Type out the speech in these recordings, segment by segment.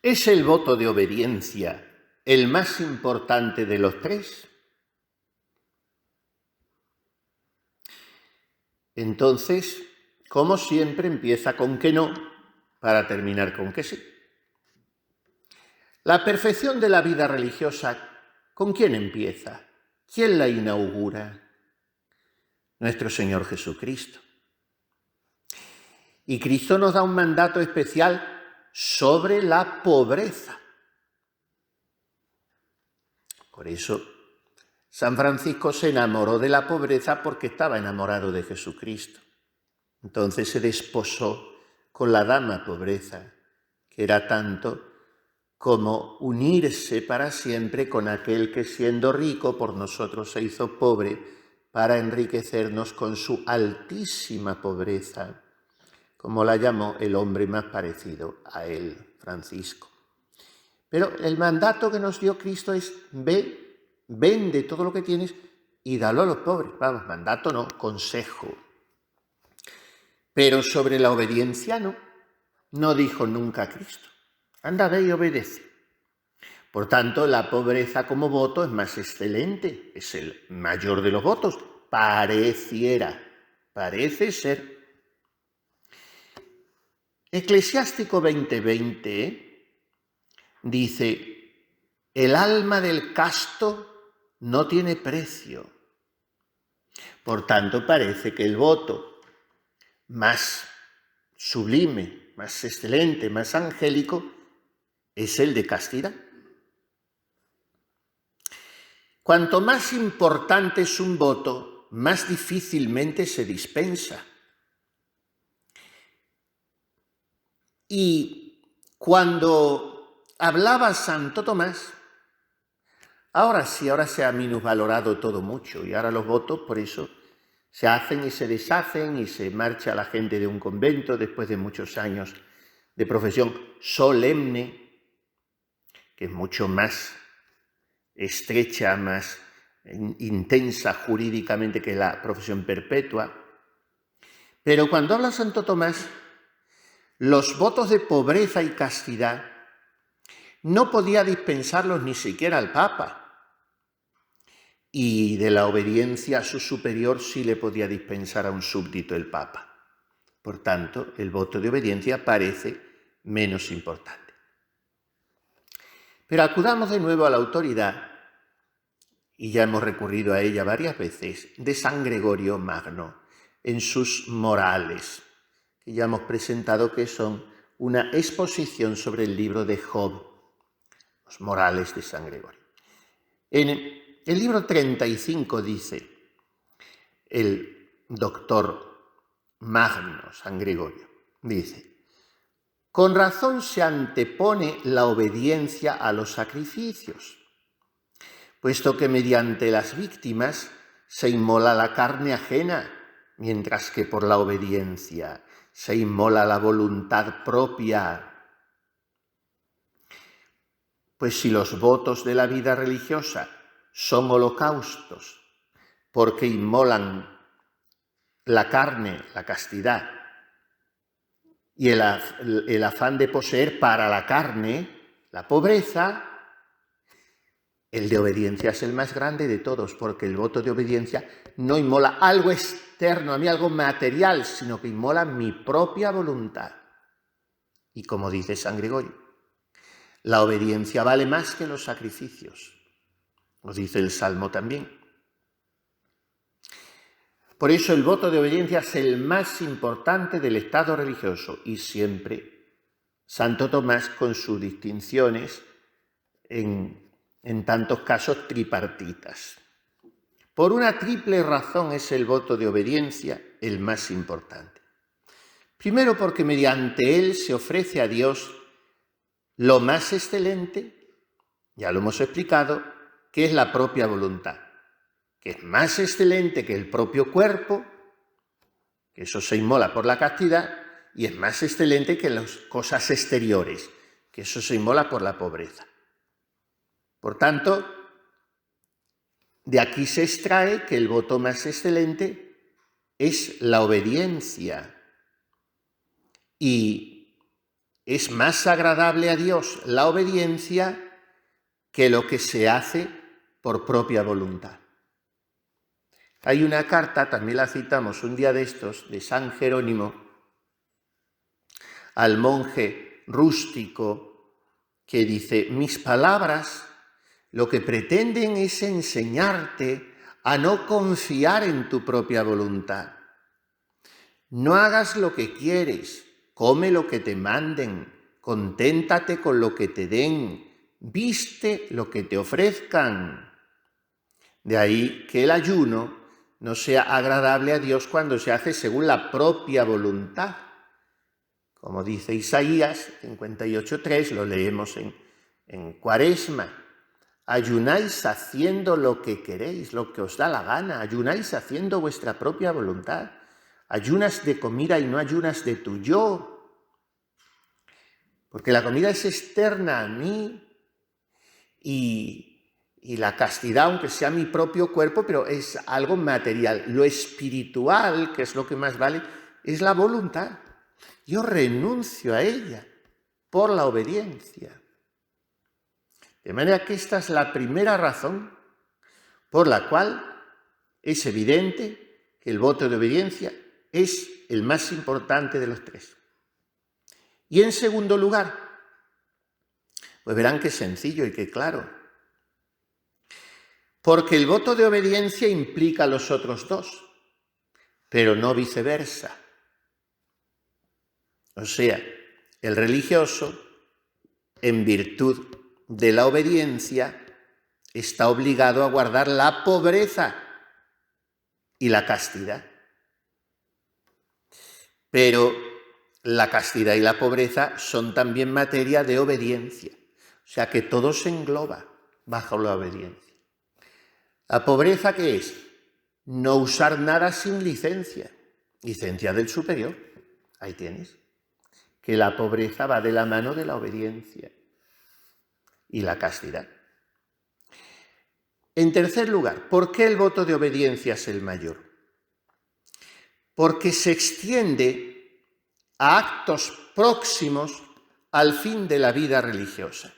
¿Es el voto de obediencia el más importante de los tres? Entonces, como siempre, empieza con que no para terminar con que sí. La perfección de la vida religiosa, ¿con quién empieza? ¿Quién la inaugura? Nuestro Señor Jesucristo. Y Cristo nos da un mandato especial sobre la pobreza. Por eso, San Francisco se enamoró de la pobreza porque estaba enamorado de Jesucristo. Entonces se desposó con la dama pobreza, que era tanto como unirse para siempre con aquel que siendo rico por nosotros se hizo pobre para enriquecernos con su altísima pobreza, como la llamó el hombre más parecido a él, Francisco. Pero el mandato que nos dio Cristo es: ve, vende todo lo que tienes y dalo a los pobres. Vamos, mandato no, consejo. Pero sobre la obediencia no dijo nunca Cristo. Anda, ve y obedece. Por tanto, la pobreza como voto es más excelente, es el mayor de los votos. Pareciera, parece ser. Eclesiástico 20:20 dice: el alma del casto no tiene precio. Por tanto, parece que el voto más sublime, más excelente, más angélico es el de castidad. Cuanto más importante es un voto, más difícilmente se dispensa. Y cuando hablaba Santo Tomás, ahora se ha minusvalorado todo mucho y ahora los votos por eso se hacen y se deshacen y se marcha la gente de un convento después de muchos años de profesión solemne, que es mucho más estrecha, más intensa jurídicamente que la profesión perpetua. Pero cuando habla Santo Tomás, los votos de pobreza y castidad no podía dispensarlos ni siquiera al Papa. Y de la obediencia a su superior sí le podía dispensar a un súbdito el Papa. Por tanto, el voto de obediencia parece menos importante. Pero acudamos de nuevo a la autoridad, y ya hemos recurrido a ella varias veces, de San Gregorio Magno, en sus Morales, que ya hemos presentado que son una exposición sobre el libro de Job, los Morales de San Gregorio. En el libro 35 dice el doctor Magno, San Gregorio, dice: con razón se antepone la obediencia a los sacrificios, puesto que mediante las víctimas se inmola la carne ajena, mientras que por la obediencia se inmola la voluntad propia. Pues si los votos de la vida religiosa son holocaustos, porque inmolan la carne, la castidad, y el afán de poseer para la carne, la pobreza, el de obediencia es el más grande de todos, porque el voto de obediencia no inmola algo externo a mí, algo material, sino que inmola mi propia voluntad. Y como dice San Gregorio, la obediencia vale más que los sacrificios. Nos dice el Salmo también. Por eso el voto de obediencia es el más importante del estado religioso y siempre Santo Tomás con sus distinciones en tantos casos tripartitas. Por una triple razón es el voto de obediencia el más importante. Primero, porque mediante él se ofrece a Dios lo más excelente, ya lo hemos explicado, que es la propia voluntad, que es más excelente que el propio cuerpo, que eso se inmola por la castidad, y es más excelente que las cosas exteriores, que eso se inmola por la pobreza. Por tanto, de aquí se extrae que el voto más excelente es la obediencia. Y es más agradable a Dios la obediencia que lo que se hace por propia voluntad. Hay una carta, también la citamos un día de estos, de San Jerónimo, al monje rústico, que dice: mis palabras lo que pretenden es enseñarte a no confiar en tu propia voluntad. No hagas lo que quieres, come lo que te manden, conténtate con lo que te den, viste lo que te ofrezcan. De ahí que el ayuno no sea agradable a Dios cuando se hace según la propia voluntad. Como dice Isaías 58:3, lo leemos en Cuaresma: ayunáis haciendo lo que queréis, lo que os da la gana, ayunáis haciendo vuestra propia voluntad, ayunas de comida y no ayunas de tu yo, porque la comida es externa a mí y la castidad, aunque sea mi propio cuerpo, pero es algo material. Lo espiritual, que es lo que más vale, es la voluntad. Yo renuncio a ella por la obediencia. De manera que esta es la primera razón por la cual es evidente que el voto de obediencia es el más importante de los tres. Y en segundo lugar, pues verán qué sencillo y qué claro. Porque el voto de obediencia implica a los otros dos, pero no viceversa. O sea, el religioso, en virtud de la obediencia, está obligado a guardar la pobreza y la castidad. Pero la castidad y la pobreza son también materia de obediencia. O sea que todo se engloba bajo la obediencia. ¿La pobreza qué es? No usar nada sin licencia. Licencia del superior. Ahí tienes. Que la pobreza va de la mano de la obediencia y la castidad. En tercer lugar, ¿por qué el voto de obediencia es el mayor? Porque se extiende a actos próximos al fin de la vida religiosa.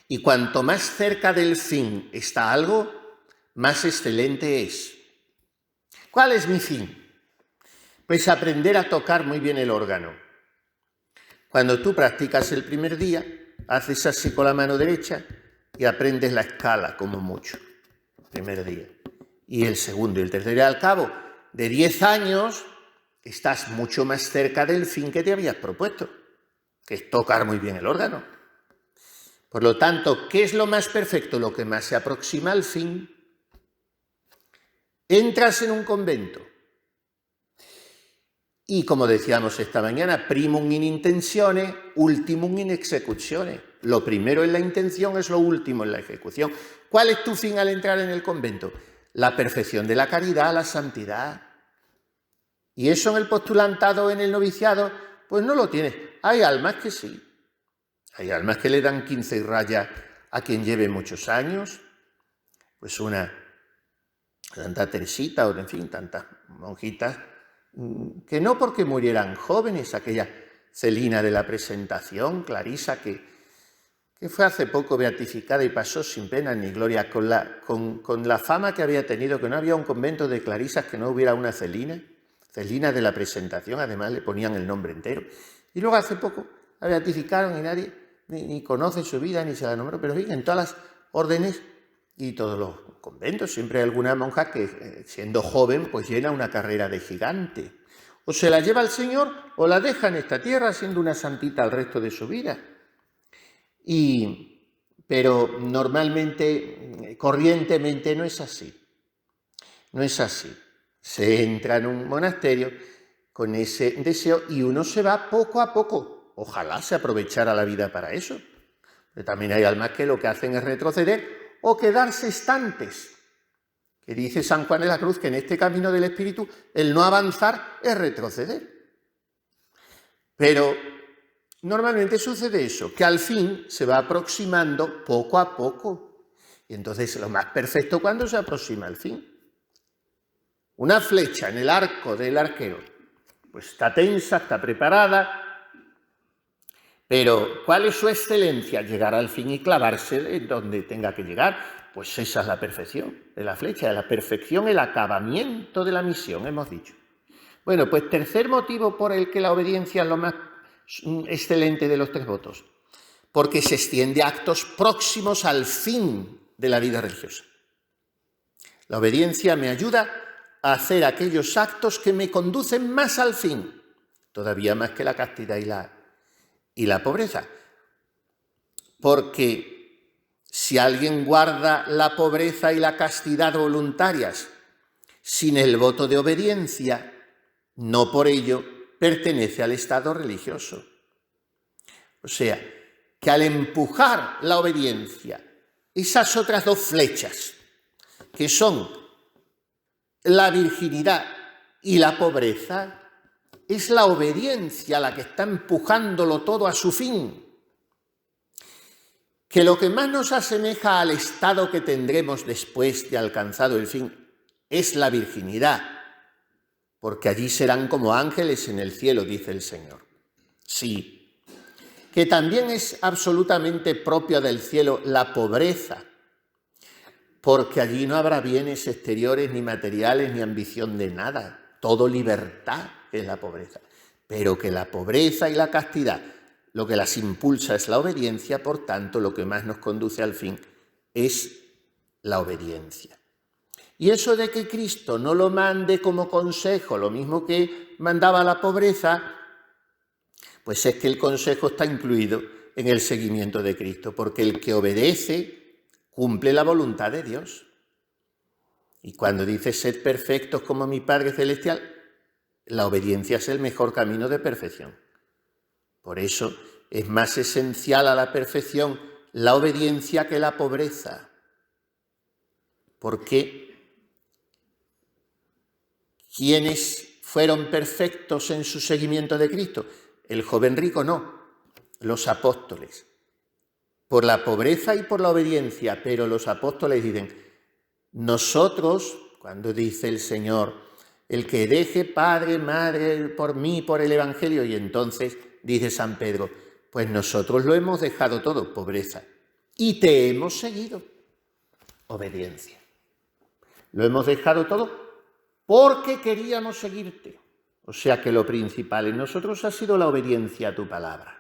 Y cuanto más cerca del fin está algo, más excelente es. ¿Cuál es mi fin? Pues aprender a tocar muy bien el órgano. Cuando tú practicas el primer día, haces así con la mano derecha y aprendes la escala como mucho, el primer día. Y el segundo y el tercer día, al cabo de 10 años, estás mucho más cerca del fin que te habías propuesto, que es tocar muy bien el órgano. Por lo tanto, ¿qué es lo más perfecto? Lo que más se aproxima al fin. Entras en un convento y, como decíamos esta mañana, primum in intentione, ultimum in executione. Lo primero en la intención es lo último en la ejecución. ¿Cuál es tu fin al entrar en el convento? La perfección de la caridad, la santidad. Y eso en el postulantado, en el noviciado, pues no lo tienes. Hay almas que sí. Hay almas que le dan 15 rayas a quien lleve muchos años. Pues una Santa Teresita, o en fin, tantas monjitas, que no porque murieran jóvenes, aquella Celina de la Presentación, Clarisa, que fue hace poco beatificada y pasó sin pena ni gloria, con la fama que había tenido, que no había un convento de Clarisas que no hubiera una Celina de la Presentación, además le ponían el nombre entero. Y luego hace poco la beatificaron y nadie ni conoce su vida, ni se la nombró, pero bien, en todas las órdenes y todos los conventos siempre hay alguna monja que, siendo joven, pues llena una carrera de gigante. O se la lleva al Señor o la deja en esta tierra siendo una santita el resto de su vida. Pero normalmente, corrientemente, no es así. No es así. Se entra en un monasterio con ese deseo y uno se va poco a poco. Ojalá se aprovechara la vida para eso. Pero también hay almas que lo que hacen es retroceder o quedarse estantes. Que dice San Juan de la Cruz que en este camino del Espíritu el no avanzar es retroceder. Pero normalmente sucede eso, que al fin se va aproximando poco a poco. Y entonces lo más perfecto cuando se aproxima al fin. Una flecha en el arco del arquero, pues está tensa, está preparada, Pero, ¿cuál es su excelencia? Llegar al fin y clavarse en donde tenga que llegar. Pues esa es la perfección de la flecha, la perfección, el acabamiento de la misión, hemos dicho. Bueno, pues tercer motivo por el que la obediencia es lo más excelente de los 3 votos, porque se extiende a actos próximos al fin de la vida religiosa. La obediencia me ayuda a hacer aquellos actos que me conducen más al fin, todavía más que la castidad y la pobreza. Porque si alguien guarda la pobreza y la castidad voluntarias sin el voto de obediencia, no por ello pertenece al estado religioso. O sea, que al empujar la obediencia, esas otras 2 flechas, que son la virginidad y la pobreza, es la obediencia la que está empujándolo todo a su fin. Que lo que más nos asemeja al estado que tendremos después de alcanzado el fin es la virginidad, porque allí serán como ángeles en el cielo, dice el Señor. Sí, que también es absolutamente propia del cielo la pobreza, porque allí no habrá bienes exteriores, ni materiales, ni ambición de nada, todo libertad es la pobreza. Pero que la pobreza y la castidad, lo que las impulsa es la obediencia, por tanto, lo que más nos conduce al fin es la obediencia. Y eso de que Cristo no lo mande como consejo, lo mismo que mandaba la pobreza, pues es que el consejo está incluido en el seguimiento de Cristo, porque el que obedece cumple la voluntad de Dios. Y cuando dice sed perfectos como mi Padre Celestial, la obediencia es el mejor camino de perfección. Por eso es más esencial a la perfección la obediencia que la pobreza. Porque ¿quiénes fueron perfectos en su seguimiento de Cristo? El joven rico no, los apóstoles. Por la pobreza y por la obediencia, pero los apóstoles dicen, nosotros, cuando dice el Señor, el que deje padre, madre por mí, por el Evangelio, y entonces dice San Pedro, pues nosotros lo hemos dejado todo, pobreza, y te hemos seguido, obediencia. Lo hemos dejado todo porque queríamos seguirte. O sea que lo principal en nosotros ha sido la obediencia a tu palabra.